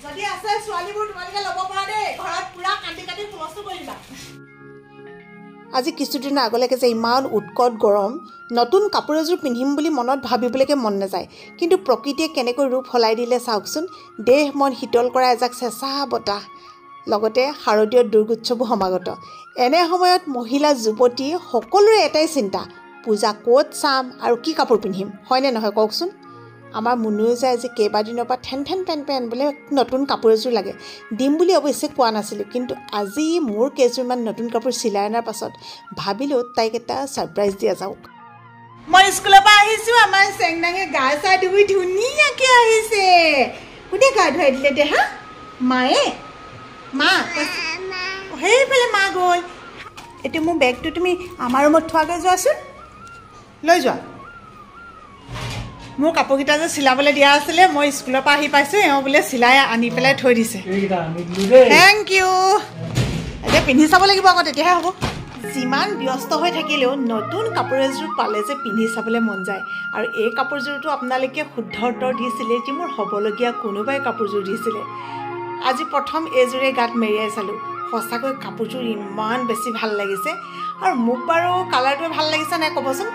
যদি আছে ছোৱালীবোৰ তোমালোকে ল'ব পৰা দেই ঘৰত পুৰা কাটি কাটি ফলস্ত কৰিবা আজি কিছুদিন আগলৈকে যে ইমান উৎকট গৰম নতুন কাপোৰ এযোৰ পিন্ধিম বুলি মনত ভাবিবলৈকে মন নাযায় কিন্তু প্ৰকৃতিয়ে কেনেকৈ ৰূপ সলাই দিলে চাওকচোন দেহ মন শীতল কৰা এজাক চেঁচা বতাহ লগতে শাৰদীয় দুৰ্গোৎসৱো সমাগত এনে সময়ত মহিলা যুৱতী সকলোৰে এটাই চিন্তা পূজা ক'ত চাম আৰু কি কাপোৰ পিন্ধিম হয়নে নহয় কওকচোন আমাৰ মনুৱে যায় আজি কেইবাদিনৰ পৰা ঠেন পেন বোলে নতুন কাপোৰ এযোৰ লাগে দিম বুলি অৱশ্যে কোৱা নাছিলোঁ কিন্তু আজি মোৰ কেইযোৰমান নতুন কাপোৰ চিলাই অনাৰ পাছত ভাবিলোঁ তাইক এটা ছাৰপ্ৰাইজ দিয়া যাওক মই স্কুলৰ পৰা আহিছোঁ আমাৰ চেংনাঙে গা চা ধুই ধুনীয়াকৈ আহিছে কোনে গা ধুৱাই দিলে দে হা মায়ে মা সেইফালে মা গ'ল এতিয়া মোৰ বেগটো তুমি আমাৰ ৰুমত থোৱাকৈ যোৱাচোন লৈ যোৱা মোৰ কাপোৰকেইটা যে চিলাবলৈ দিয়া আছিলে মই স্কুলৰ পৰা আহি পাইছোঁ এওঁ বোলে চিলাই আনি পেলাই থৈ দিছে থেংক ইউ এতিয়া পিন্ধি চাব লাগিব আকৌ তেতিয়াহে হ'ব যিমান ব্যস্ত হৈ থাকিলেও নতুন কাপোৰ এযোৰ পালে যে পিন্ধি চাবলৈ মন যায় আৰু এই কাপোৰযোৰটো আপোনালোকে শুদ্ধ উত্তৰ দিছিলে যে মোৰ হ'বলগীয়া কোনোবাই কাপোৰযোৰ দিছিলে আজি প্ৰথম এইযোৰে গাত মেৰিয়াই চালোঁ সঁচাকৈ কাপোৰযোৰ ইমান বেছি ভাল লাগিছে আৰু মোক বাৰু কালাৰটোৱে ভাল লাগিছে নাই ক'বচোন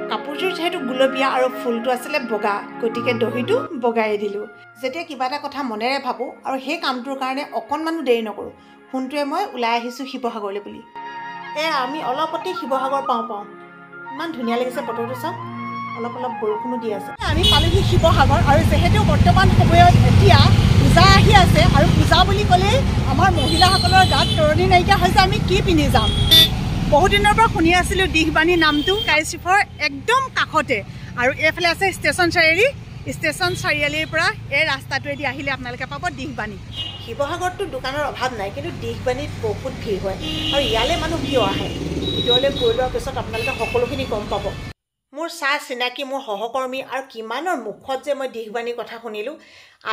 কাপোৰযোৰ যিহেতু গুলপীয়া আৰু ফুলটো আছিলে বগা গতিকে দহিটো বগাই দিলোঁ যেতিয়া কিবা এটা কথা মনেৰে ভাবোঁ আৰু সেই কামটোৰ কাৰণে অকণমানো দেৰি নকৰোঁ ফোনটোৱে মই ওলাই আহিছোঁ শিৱসাগৰলৈ বুলি আমি অলপতে শিৱসাগৰ পাওঁ ইমান ধুনীয়া লাগিছে বতৰটো চাওক অলপ বৰষুণো দি আছে আমি পালোহি শিৱসাগৰ আৰু যিহেতু বৰ্তমান সময়ত এতিয়া পূজা আহি আছে আৰু পূজা বুলি ক'লেই আমাৰ মহিলাসকলৰ গাত তৰণি নাইকিয়া হৈছে আমি কি পিন্ধি যাম বহুদিনৰ পৰা শুনি আছিলোঁ দিশবাণী নামটো কাইচিফৰ একদম কাষতে আৰু এইফালে আছে ষ্টেচন চাৰিআলিৰ পৰা এই ৰাস্তাটোৱেদি আহিলে আপোনালোকে পাব দিশবাণী শিৱসাগৰতো দোকানৰ অভাৱ নাই কিন্তু দিশবাণীত বহুত ভিৰ হয় আৰু ইয়ালৈ মানুহ কিয় আহে ভিতৰলৈ গৈ লোৱাৰ পিছত আপোনালোকে সকলোখিনি গম পাব মোৰ চিনাকি মোৰ সহকৰ্মী আৰু কিমানৰ মুখত যে মই দিশবাণীৰ কথা শুনিলোঁ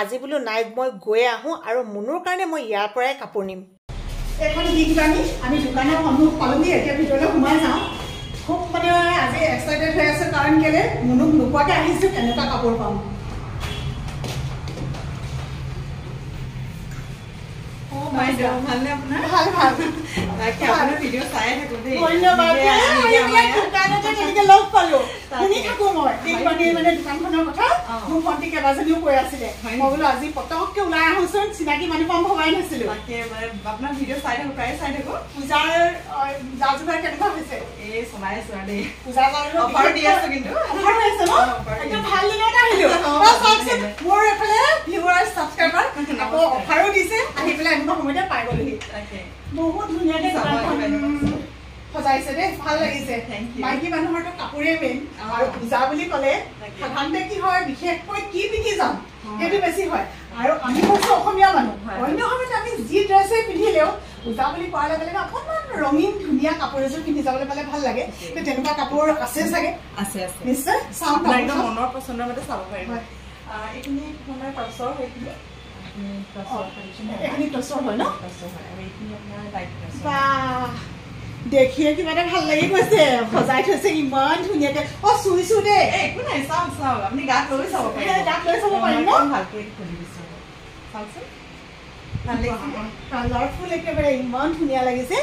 আজি বোলো নাই মই গৈ আহোঁ আৰু মুনুৰ কাৰণে মই ইয়াৰ পৰাই কাপোৰ নিম এখন দিশবাণী আমি দোকানৰ সন্মুখ পালোহি এতিয়া ভিতৰলৈ সোমাই যাওঁ খুব মানে আজি এক্সাইটেড হৈ আছোঁ কাৰণ কেলে মুনুক নোপোৱাকৈ আহিছোঁ কেনেকুৱা কাপোৰ পাম ভালনে আপোনাৰ ভাল আপোনাৰ ভিডিঅ' চাই থাকোঁ দেই ধন্যবাদ দোকানতে তেনেকৈ লগ পালোঁ শুনি থাকোঁ মই দিশবাণীৰ মানে দোকানখনৰ কথা মোৰ ভণ্টি কেইবাজনীও কৈ আছিলে মই বোলো আজি পটককৈ ওলাই আহোঁচোন চিনাকি মানুহ পাম ভবাই নাছিলোঁ আপোনাৰ ভিডিঅ' চাই থাকোঁ প্ৰায়ে চাই থাকোঁ পূজাৰ যা যোগাৰ কেনেকুৱা হৈছে এই চলাই আছোঁ আৰু দেই পূজাৰ অফাৰ দি আছোঁ কিন্তু অফাৰ হৈ আছে ন একদম ভাল দিনত আহিলোঁ মোৰ এফালে ভিউৱাৰ্ছ ছাবস্ক্ৰাইবাৰ আকৌ অফাৰো দিছে আহি পেলাই এনেকুৱা সময়তে পাই গ'লোহি বহুত ধুনীয়াকৈ সজাইছে দেই ভাল লাগিছে মাইকী মানুহৰতো কাপোৰেই মেইন আৰু পূজা বুলি ক'লে সাধাৰণতে কি হয় বিশেষকৈ কি পিন্ধি যাম সেইটো বেছি হয় আৰু আমি হৈছোঁ অসমীয়া মানুহ অন্য সময়ত আমি যি ড্ৰেছেই পিন্ধিলেও পূজা বুলি কোৱাৰ লগে লগে অকণমান ৰঙীন ধুনীয়া কাপোৰ এযোৰ পিন্ধি যাবলৈ পালে ভাল লাগে তেনেকুৱা কাপোৰ আছে চাগে আছে নিশ্চয় চাম একদম মনৰ পচন্দৰ মতে চাব পাৰিব এইখিনি সময় টচৰ সেইখিনি এইখিনি টচৰ হয় ন দেখিয়ে কিবা এটা ভাল লাগি গৈছে সজাই থৈছে ইমান ধুনীয়াকৈ চুইছোঁ দেই একো নাই চাওক আপুনি গাত লৈ চাব পাৰিব গাত লৈ চাব পাৰিম ন ভালকৈ খুলি দিছোঁ চাওকচোন কালাৰফুল একেবাৰে ইমান ধুনীয়া লাগিছে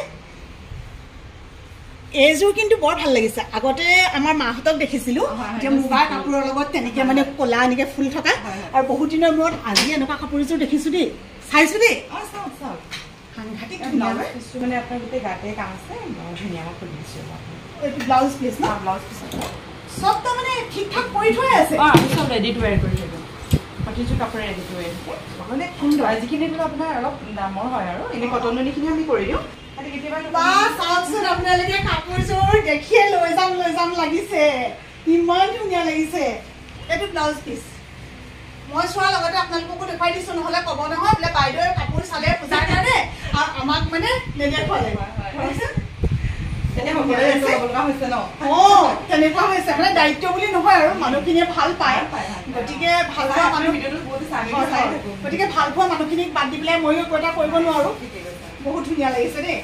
এইযোৰ কিন্তু বৰ ভাল লাগিছে আগতে আমাৰ মাহঁতক দেখিছিলোঁ যে মুগাৰ কাপোৰৰ লগত তেনেকৈ মানে ক'লা এনেকৈ ফুল থকা আৰু বহুত দিনৰ মূৰত আজি এনেকুৱা কাপোৰ এযোৰ দেখিছোঁ দেই চাইছোঁ দেই সাংঘাতিক মানে আপোনাৰ গোটেই গাতে কাম আছে বৰ ধুনীয়াকৈ খুলি দিছোঁ এইটো ব্লাউজ পিচ ন ব্লাউজ পিচ চব তাৰমানে ঠিক ঠাক কৰি থৈ আছে চব ৰেডি টু ৱেৰ কৰি থৈ প্ৰতিযোৰ কাপোৰ ৰেডি টু ৱেৰ মানে সুন্দৰ যিখিনি বোলো আপোনাৰ অলপ দামৰ হয় আৰু এনেই কটননিখিনি আমি কৰি দিওঁ চাওকচোন আপোনালোকে কাপোৰযোৰ দেখিয়ে লৈ যাম লাগিছে ইমান ধুনীয়া লাগিছে এইটো ব্লাউজ পিচ মই চোৱাৰ লগতে আপোনালোককো দেখুৱাই দিছোঁ নহ'লে ক'ব নহয় বোলে বাইদেৱে কাপোৰ চালে পূজাৰ কাৰণে আৰু আমাক মানে নেদেখুৱালে তেনেকুৱা হৈছে মানে দায়িত্ব বুলি নহয় আৰু মানুহখিনিয়ে ভাল পায় গতিকে ভাল পোৱা মানুহখিনিক বাদ দি পেলাই ময়ো একো এটা কৰিব নোৱাৰোঁ বহুত ধুনীয়া লাগিছে দেই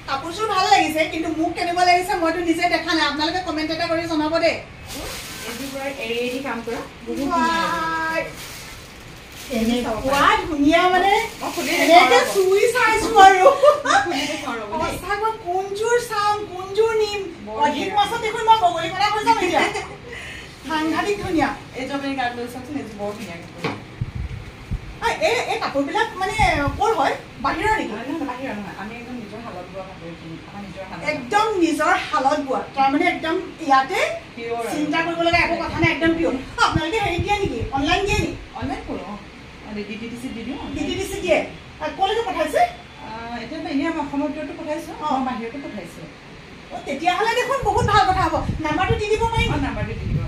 কাপোৰযোৰ ভাল লাগিছে কিন্তু মোক কেনেকুৱা লাগিছে মইতো নিজে দেখা নাই আপোনালোকে কমেণ্ট এটা কৰি জনাব দেই এৰি কাম কৰা এনেকুৱা ধুনীয়া মানে এনেকে চুই চাইছো আৰু সঁচাকৈ কোনযোৰ চাম কোনযোৰ নিম অধিক মাছত দেখোন মই বগলী কলা হৈ যাম এতিয়া সাংঘাতিক ধুনীয়া এই জবেৰ গাৰ্ড লৈ চাওকচোন এইযোৰ বৰ ধুনীয়া এই কাপোৰবিলাক মানে ক'ৰ হয় বাহিৰৰ নেকি বাহিৰৰ নহয় আমি একদম নিজৰ শালত বোৱা কাপোৰ কিনি আমাৰ নিজৰ শালত একদম নিজৰ শালত বোৱা তাৰমানে একদম ইয়াতে চিন্তা কৰিব লগা একো কথা নাই একদম পিয়ৰ আপোনালোকে হেৰি দিয়ে নেকি অনলাইন দিয়ে নেকি অনলাইন কৰোঁ ডিটিডিচি দি দিওঁ ডিটিডিচি দিয়ে ক'লৈকে পঠাইছে এতিয়া এনেই আমি অসমৰ ভিতৰতো পঠাইছোঁ বাহিৰতো পঠাইছোঁ তেতিয়াহ'লে দেখোন বহুত ভাল কথা হ'ব নাম্বাৰটো দি দিব পাৰিম নাম্বাৰটো দি দিব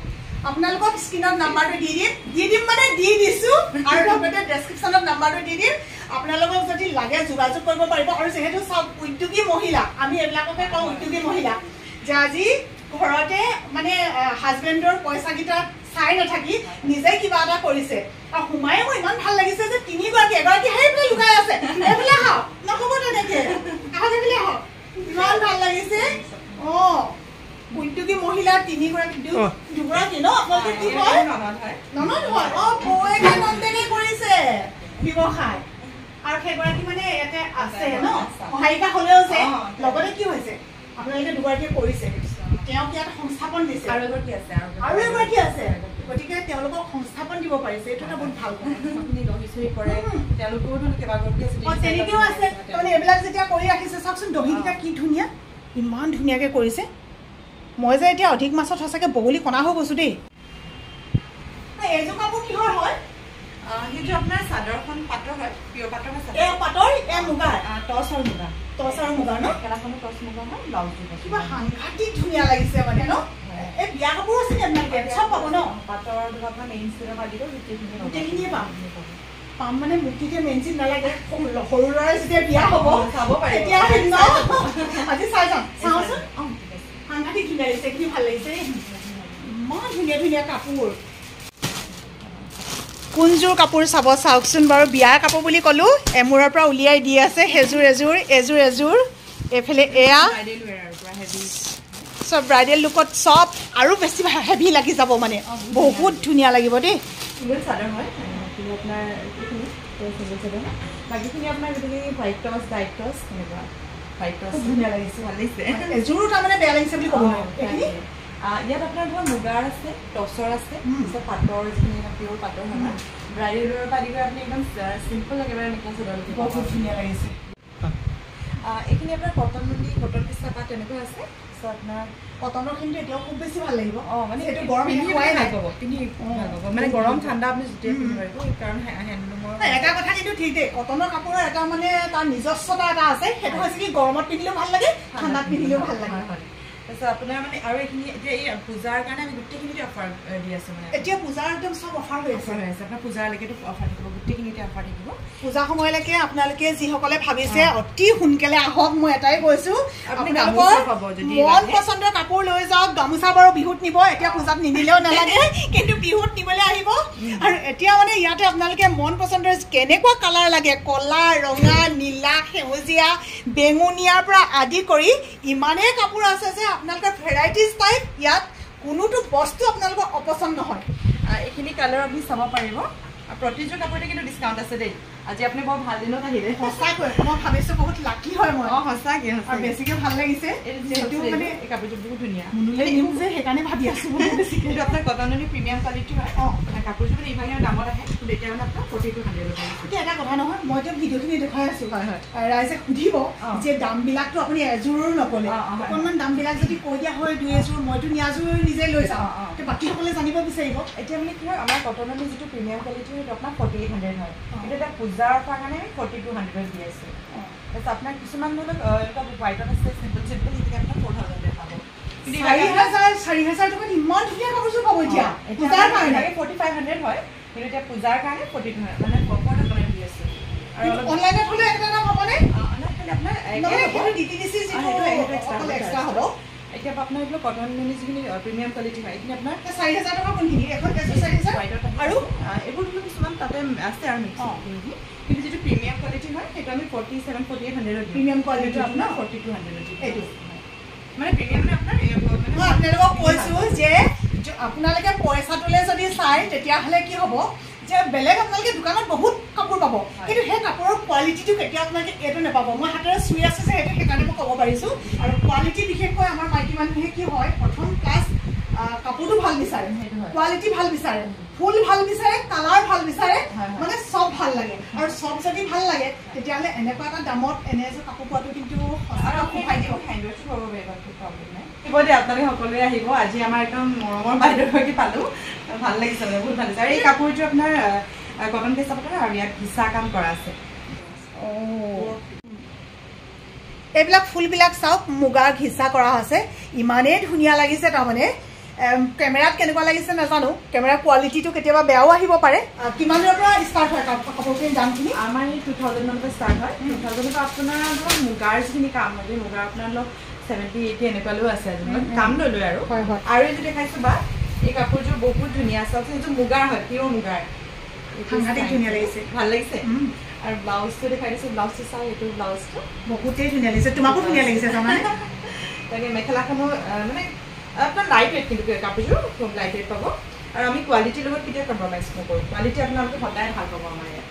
আপোনালোকক স্ক্ৰীনত নাম্বাৰটো দি দিম মানে দি দিছোঁ আৰু লগতে ডেছক্ৰিপশ্যনত নাম্বাৰটো দি দিম আপোনালোকক যদি লাগে যোগাযোগ কৰিব পাৰিব আৰু যিহেতু চব উদ্যোগী মহিলা আমি এইবিলাককে কওঁ উদ্যোগী মহিলা যে আজি ঘৰতে মানে হাজবেণ্ডৰ পইচাকেইটা চাই নাথাকি নিজে কিবা এটা কৰিছে আৰু সোমাই মোৰ ইমান ভাল লাগিছে যে তিনিগৰাকী এগৰাকী সেইফালে লুকাই আছে এইফালে আহক নহ'ব তেনেকে আহক এইফালে আহক ইমান ভাল লাগিছে উদ্যোগী মহিলা তিনিগৰাকী দুগৰাকী ন আপোনালোকে কি হয় ননদ হয় বৌয়েকে নন্দেকে কৰিছে ব্যৱসায় আৰু সেইগৰাকী মানে ইয়াতে আছে ন সহায়িকা হ'লেও যে লগতে কি হৈছে আপোনালোকে দুগৰাকীয়ে কৰিছে তেওঁক ইয়াত সংস্থাপন দিছে আৰু এগৰাকী আছে গতিকে তেওঁলোকক সংস্থাপন দিব পাৰিছে এইটো এটা বহুত ভাল কথা আপুনি দহি চহি কৰে তেওঁলোকেও কেইবাগৰাকী আছে তেনেকেও আছে তাৰমানে এইবিলাক যেতিয়া কৰি ৰাখিছে চাওকচোন দহিকেইটা কি ধুনীয়া ইমান ধুনীয়াকৈ কৰিছে মই যে এতিয়া অধিক মাছত সঁচাকৈ বগলী কণা হৈ গৈছোঁ দেই এইযোৰ কাপোৰ কিহৰ হয় সেইটো আপোনাৰ চাদৰখন পাটৰ হয় পিয়ৰ পাটৰ হয় পাটৰ মুগাৰ টচ আৰু মুগা ন মেখেলাখনো টচ মুগা হয় ব্লাউজটো কিবা সাংঘাতিক ধুনীয়া লাগিছে মানে ন এই বিয়া কাপোৰ আছে নে আপোনালোকে চব পাব ন পাটৰ আপোনাৰ মেইন চিটৰ পৰা দিব গোটেইখিনিয়ে পাম মানে মুক্তিতে মেইন চিট নালাগে সৰু ল'ৰাই যেতিয়া বিয়া হ'ব চাব পাৰিব তেতিয়া আজি চাই যাম চাওঁচোন সাংঘাতিক ধুনীয়া লাগিছে কি ভাল লাগিছে ইমান ধুনীয়া ধুনীয়া কাপোৰ কোনযোৰ কাপোৰ চাব চাওকচোন বাৰু বিয়াৰ কাপোৰ বুলি ক'লোঁ এমূৰৰ পৰা উলিয়াই দি আছে সেইযোৰ এযোৰ এইফালে এয়া চব ব্ৰাইডেল লুকত চব আৰু বেছি হেভি লাগি যাব মানে বহুত ধুনীয়া লাগিব দেই চাদৰ হয় আপোনাৰ বাকীখিনি আপোনাৰ গোটেইখিনি হোৱাইট টচ ডাইট টচ এনেকুৱা হোৱাইট টচ ধুনীয়া লাগিছে ভাল লাগিছে এযোৰো তাৰমানে বেয়া লাগিছে বুলি ক'ব ইয়াত আপোনাৰ ধৰক মুগাৰ আছে টচৰ আছে তাৰপিছত পাটৰ যিখিনি পিয়ৰ পাটৰ হয় ব্ৰাইডেলৰ পৰা আদি কৰি আপুনি একদম চিম্পল একেবাৰে মেখেলা চাদৰ বহুত ধুনীয়া লাগিছে এইখিনি আপোনাৰ কটন মুণ্ডি কটন পিছা পাত তেনেকুৱা আছে তাৰপিছত আপোনাৰ কটনৰ কিন্তু এতিয়াও খুব বেছি ভাল লাগিব মানে সেইটো গৰম পিন্ধিবই নাই পাব পিন্ধি ভাল পাব মানে গৰম ঠাণ্ডা আপুনি যেতিয়া পিন্ধিব পাৰিব কাৰণ হেণ্ডলুমৰ এটা কথা কিন্তু ঠিক দেই কটনৰ কাপোৰৰ এটা মানে তাৰ নিজস্বতা এটা আছে সেইটো হৈছে কি গৰমত পিন্ধিলেও ভাল লাগে ঠাণ্ডাত পিন্ধিলেও ভাল লাগে তাৰপিছত আপোনাৰ মানে আৰু এইখিনি এতিয়া এই পূজাৰ কাৰণে আমি গোটেইখিনিতে অফাৰ দি আছোঁ মানে এতিয়া পূজাৰ একদম চব অফাৰ হৈ আছে আপোনাৰ পূজালৈকেতো অফাৰ থাকিব গোটেইখিনিতে অফাৰ থাকিব পূজা সময়লৈকে আপোনালোকে যিসকলে ভাবিছে অতি সোনকালে আহক মই এটাই কৈছোঁ আপোনালোকৰ মন পচন্দৰ কাপোৰ লৈ যাওক গামোচা বাৰু বিহুত নিব এতিয়া পূজাত নিনিলেও নালাগে কিন্তু বিহুত নিবলৈ আহিব আৰু এতিয়া মানে ইয়াতে আপোনালোকে মন পচন্দৰ কেনেকুৱা কালাৰ লাগে কলা ৰঙা নীলা সেউজীয়া বেঙুনীয়াৰ পৰা আদি কৰি ইমানেই কাপোৰ আছে যে আপোনালোকৰ ভেৰাইটিজ টাইপ ইয়াত কোনোটো বস্তু আপোনালোকৰ অপচন্দ নহয় এইখিনি কালাৰ আপুনি চাব পাৰিব প্ৰতিযোৰ কাপোৰতে কিন্তু ডিছকাউণ্ট আছে দেই আজি আপুনি বৰ ভাল দিনত আহিলে সঁচাকৈ মই ভাবিছোঁ বহুত লাকি হয় মই সঁচাকৈ আৰু বেছিকৈ ভাল লাগিছে এইটো মানে এই কাপোৰযোৰ বহুত ধুনীয়া নিম যে সেইকাৰণে ভাবি আছোঁ বেছিকৈ এইটো আপোনাৰ কটননী প্ৰিমিয়াম কোৱালিটি হয় কাপোৰযোৰ মানে ইভাগে দামত আহে কিন্তু এতিয়া মানে আপোনাৰ 4200 এতিয়া এটা কথা নহয় মই এতিয়া ভিডিঅ'খিনি দেখুৱাই আছোঁ ৰাইজে সুধিব যে দামবিলাকতো আপুনি এযোৰো নক'লে অকণমান দামবিলাক যদি কৈ দিয়া হয় দুই এযোৰ মইতো নিয়াযোৰ নিজে লৈ যাওঁ বাকীসকলে জানিব বিচাৰিব এতিয়া মানে কি হয় আমাৰ কটননী যিটো প্ৰিমিয়াম কোৱালিটি সেইটো আপোনাৰ 4800 হয় কিন্তু এতিয়া পূজাৰ কাৰণে আমি 4200 দি আছোঁ তাৰপিছত আপোনাৰ কিছুমান ধৰি লওক এনেকুৱা হোৱাইটত আছে চিম্পল সেইখিনি আপোনাৰ 4000 পাব 4000 টকাত ইমান ধুনীয়া কাপোৰযোৰ পাব এতিয়া পূজাৰ কাৰণে 4500 হয় কিন্তু এতিয়া পূজাৰ কাৰণে 4200 মানে প্ৰপাৰটা বনাই দি আছে আৰু অনলাইনত হ'লে এটা দাম হ'বনে অনলাইন আপোনাৰ ডিটিডিচি যিটো এক্সট্ৰা হ'ব এতিয়া আপোনাৰ এইবিলাক কটন মানে যিখিনি প্ৰিমিয়াম কোৱালিটি হয় এইখিনি আপোনাৰ 4000 টকা কোনখিনি এখন 4000 আৰু এইবোৰ কিছুমান তাতে আছে আৰু মিক্স কিন্তু যিটো প্ৰিমিয়াম কোৱালিটি হয় সেইটো আমি 47-4800 প্ৰিমিয়াম কোৱালিটি আপোনাৰ 4200 এইটো মানে প্ৰিমিয়াম মানে আপোনাৰ মই আপোনালোকক কৈছোঁ যে আপোনালোকে পইচাটোলৈ যদি চাই তেতিয়াহ'লে কি হ'ব যে বেলেগ আপোনালোকে দোকানত বহুত কাপোৰ পাব কিন্তু সেই কাপোৰৰ কোৱালিটিটো কেতিয়া আপোনালোকে এইটো নাপাব মই হাতেৰে চুই আছোঁ যে সেইটো সেইকাৰণে মই ক'ব পাৰিছোঁ আৰু কোৱালিটি বিশেষকৈ আমাৰ মাইকী মানুহে কি হয় প্ৰথম ক্লাছ কাপোৰটো ভাল বিচাৰে কোৱালিটি ভাল বিচাৰে ফুল ভাল বিচাৰে কালাৰ ভাল বিচাৰে মানে চব ভাল লাগে আৰু চব যদি ভাল লাগে তেতিয়াহ'লে এনেকুৱা এটা দামত এনে এযোৰ কাপোৰ পোৱাটো কিন্তু দিব দে আপোনালোকে সকলোৱে আহিব আজি আমাৰ একদম মৰমৰ বাইদেউগৰাকী পালোঁ ভাল লাগিছে মানে বহুত ভাল লাগিছে আৰু এই কাপোৰটো আপোনাৰ কটন কেঁচা পাটৰ আৰু ইয়াত ঘিচা কাম কৰা আছে এইবিলাক ফুলবিলাক চাওক মুগাৰ ঘিচা কৰা আছে ইমানেই ধুনীয়া লাগিছে তাৰমানে কেমেৰাত কেনেকুৱা লাগিছে নাজানো কেমেৰাৰ কোৱালিটিটো কেতিয়াবা বেয়াও আহিব পাৰে কিমানৰ পৰা ষ্টাৰ্ট হয় কাপোৰখিনিৰ দামখিনি আমাৰ এই 2000 মানৰ পৰা ষ্টাৰ্ট হয় 2000 পৰা আপোনাৰ ধৰক মুগাৰ যিখিনি কাম হয় মুগাৰ আপোনাৰ ধৰক 70-80 এনেকুৱালৈও আছে কাম লৈ লৈ আৰু আৰু এইটো দেখাইছোঁ বা এই কাপোৰযোৰ বহুত ধুনীয়া আছে সেইটো মুগাৰ হয় পিয়ৰ মুগাৰ সাংঘাতিক ধুনীয়া লাগিছে ভাল লাগিছে আৰু ব্লাউজটো দেখাই দিছোঁ ব্লাউজটো চাই এইটো ব্লাউজটো বহুতেই ধুনীয়া লাগিছে তোমাকো ধুনীয়া লাগিছে জানানে তাকে মেখেলাখনো মানে আপোনাৰ লাইট ৱেট কিন্তু কাপোৰযোৰ খুব লাইট ৱেট পাব আৰু আমি কোৱালিটিৰ লগত কেতিয়াও কম্প্ৰমাইজ নকৰোঁ কোৱালিটি আপোনালোকে সদায় ভাল পাব আমাৰ ইয়াত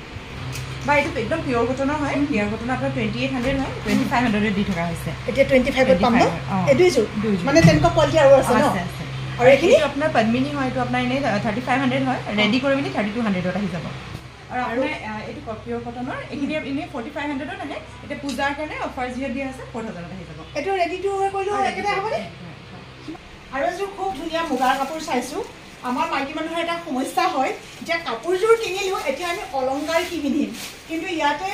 বা এইটো একদম পিয়ৰ কটনৰ হয় পিয়ৰ কটন আপোনাৰ 2800 হয় 2500 দি থকা হৈছে এতিয়া 25ত পাম ন এই দুইযোৰ মানে তেনেকুৱা কোৱালিটি আৰু আছে ন আৰু এইখিনি আপোনাৰ পদ্মিনী হয় এইটো আপোনাৰ এনেই 3500 হয় ৰেডি কৰি মেলি 3200ত আহি যাব আৰু আপোনাৰ এইটো পিয়ৰ কটনৰ এইখিনি এনেই 4500ত আহে এতিয়া পূজাৰ কাৰণে অফাৰ যিহেতু দিয়া আছে 4000ত আহি যাব এইটো ৰেডি টু কৰিলেও একেটা হ'বনে আৰু এযোৰ খুব ধুনীয়া মুগাৰ কাপোৰ চাইছোঁ আমাৰ মাইকী মানুহৰ এটা সমস্যা হয় যে কাপোৰযোৰ কিনিলেও এতিয়া আমি অলংকাৰ কি পিন্ধিম কিন্তু ইয়াতে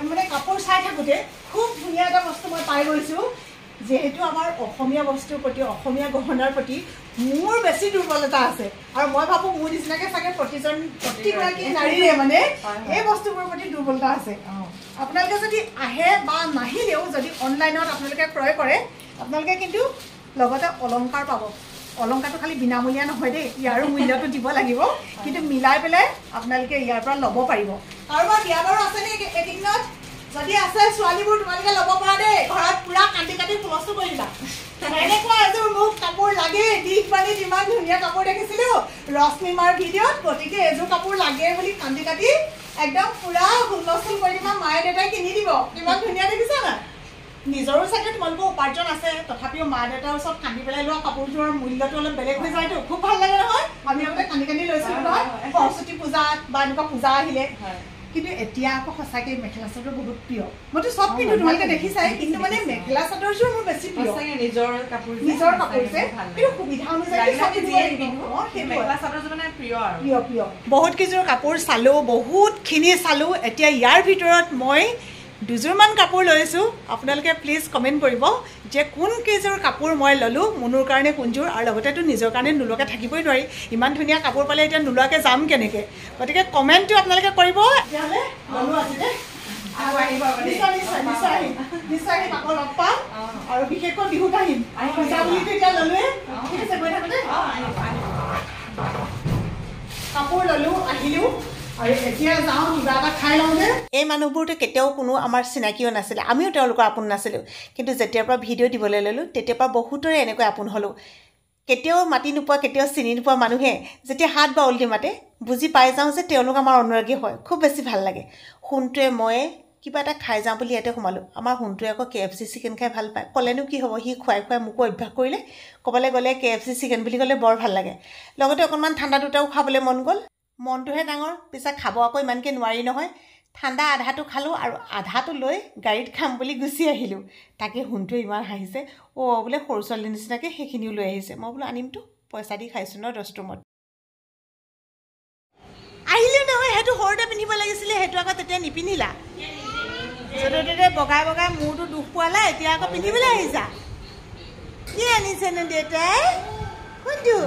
মানে কাপোৰ চাই থাকোঁতে খুব ধুনীয়া এটা বস্তু মই পাই গৈছোঁ যিহেতু আমাৰ অসমীয়া বস্তুৰ প্ৰতি অসমীয়া গহনাৰ প্ৰতি মোৰ বেছি দুৰ্বলতা আছে আৰু মই ভাবোঁ মোৰ নিচিনাকৈ চাগে প্ৰতিগৰাকী নাৰীৰে মানে এই বস্তুবোৰৰ প্ৰতি দুৰ্বলতা আছে আপোনালোকে যদি আহে বা নাহিলেও যদি অনলাইনত আপোনালোকে ক্ৰয় কৰে আপোনালোকে কিন্তু লগতে অলংকাৰ পাব অলংকাৰটো খালি বিনামূলীয়া নহয় দেই ইয়াৰো মূল্যটো দিব লাগিব কিন্তু মিলাই পেলাই আপোনালোকে ইয়াৰ পৰা ল'ব পাৰিব কাৰোবাৰ বিয়া বাৰু আছেনে এইকেইদিনত যদি আছে ছোৱালীবোৰ তোমালোকে ল'ব পৰা দেই ঘৰত পুৰা কাটি কাটি হুলস্থুল কৰি দিবা এনেকুৱা এযোৰ মোক কাপোৰ লাগে দিশ বাণীত ইমান ধুনীয়া কাপোৰ দেখিছিলোঁ ৰশ্মিমাৰ ভিডিঅ'ত গতিকে এযোৰ কাপোৰ লাগে বুলি কাটি কাটি একদম পুৰা হুলস্থুল কৰি দিবা মায়ে দেউতাই কিনি দিব ইমান ধুনীয়া দেখিছা নাই নিজৰো চাগে তোমালোকৰ উপাৰ্জন আছে তথাপিও মা দেউতাৰ ওচৰত কান্দি পেলাই লোৱা কাপোৰযোৰৰ মূল্যটো অলপ বেলেগ হৈ যায়তো খুব ভাল লাগে নহয় আমি আগতে কান্দি কান্দি লৈছিলোঁ নহয় সৰস্বতী পূজাত বা এনেকুৱা পূজা আহিলে কিন্তু এতিয়া আকৌ সঁচাকৈ মেখেলা চাদৰ বহুত প্ৰিয় মইতো চব পিন্ধো তোমালোকে দেখিছাই কিন্তু মানে মেখেলা চাদৰযোৰ মোৰ বেছি প্ৰিয় নিজৰ কাপোৰ যে কিন্তু সুবিধা অনুযায়ী মেখেলা চাদৰযোৰ মানে প্ৰিয় আৰু প্ৰিয় বহুত কেইযোৰ কাপোৰ চালোঁ বহুতখিনি চালোঁ এতিয়া ইয়াৰ ভিতৰত মই দুযোৰমান কাপোৰ লৈছোঁ আপোনালোকে প্লিজ কমেণ্ট কৰিব যে কোন কেইযোৰ কাপোৰ মই ল'লোঁ মুনুৰ কাৰণে কোনযোৰ আৰু লগতেতো নিজৰ কাৰণে নোলোৱাকৈ থাকিবই নোৱাৰি ইমান ধুনীয়া কাপোৰ পালে এতিয়া নোলোৱাকৈ যাম কেনেকৈ গতিকে কমেণ্টটো আপোনালোকে কৰিব তেতিয়াহ'লে নিশ্চয় আহিম আকৌ লগ পাম আৰু বিশেষকৈ বিহুত আহিম বুলিতো এতিয়া ল'লোৱে ঠিক আছে গৈ থাকোঁতে কাপোৰ ল'লোঁ আহিলোঁ আৰু এতিয়া যাওঁ কিবা এটা খাই লওঁ যে এই মানুহবোৰতো কেতিয়াও কোনো আমাৰ চিনাকিও নাছিলে আমিও তেওঁলোকৰ আপোন নাছিলোঁ কিন্তু যেতিয়াৰ পৰা ভিডিঅ' দিবলৈ ল'লোঁ তেতিয়াৰ পৰা বহুতৰে এনেকৈ আপোন হ'লোঁ কেতিয়াও মাতি নোপোৱা কেতিয়াও চিনি নোপোৱা মানুহে যেতিয়া হাত বা উলটি মাতে বুজি পাই যাওঁ যে তেওঁলোক আমাৰ অনুৰাগী হয় খুব বেছি ভাল লাগে সোণটোৱে মই কিবা এটা খাই যাওঁ বুলি ইয়াতে সোমালোঁ আমাৰ সোণটোৱে আকৌ KFC চিকেন খাই ভাল পায় ক'লেনো কি হ'ব সি খুৱাই খুৱাই মোকো অভ্যাস কৰিলে ক'বলৈ গ'লে KFC চিকেন বুলি ক'লে বৰ ভাল লাগে লগতে অকণমান ঠাণ্ডা দুটাও খাবলৈ মন গ'ল মনটোহে ডাঙৰ পিছে খাব আকৌ ইমানকৈ নোৱাৰি নহয় ঠাণ্ডা আধাটো খালোঁ আৰু আধাটো লৈ গাড়ীত খাম বুলি গুচি আহিলোঁ তাকে সোণটোৱে ইমান হাঁহিছে বোলে সৰু ছোৱালীৰ নিচিনাকৈ সেইখিনিও লৈ আহিছে মই বোলো আনিমতো পইচা দি খাইছোঁ ন ৰেষ্টুৰেণ্টত আহিলেও নহয় সেইটো সৰুতে পিন্ধিব লাগিছিলে সেইটো আকৌ তেতিয়া নিপিন্ধিলা য'তে ত'তে বগাই বগাই মূৰটো দুখ পোৱালা এতিয়া আকৌ পিন্ধিবলৈ আহিছা কি আনিছেনো দেউতাই কোনটো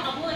খাবই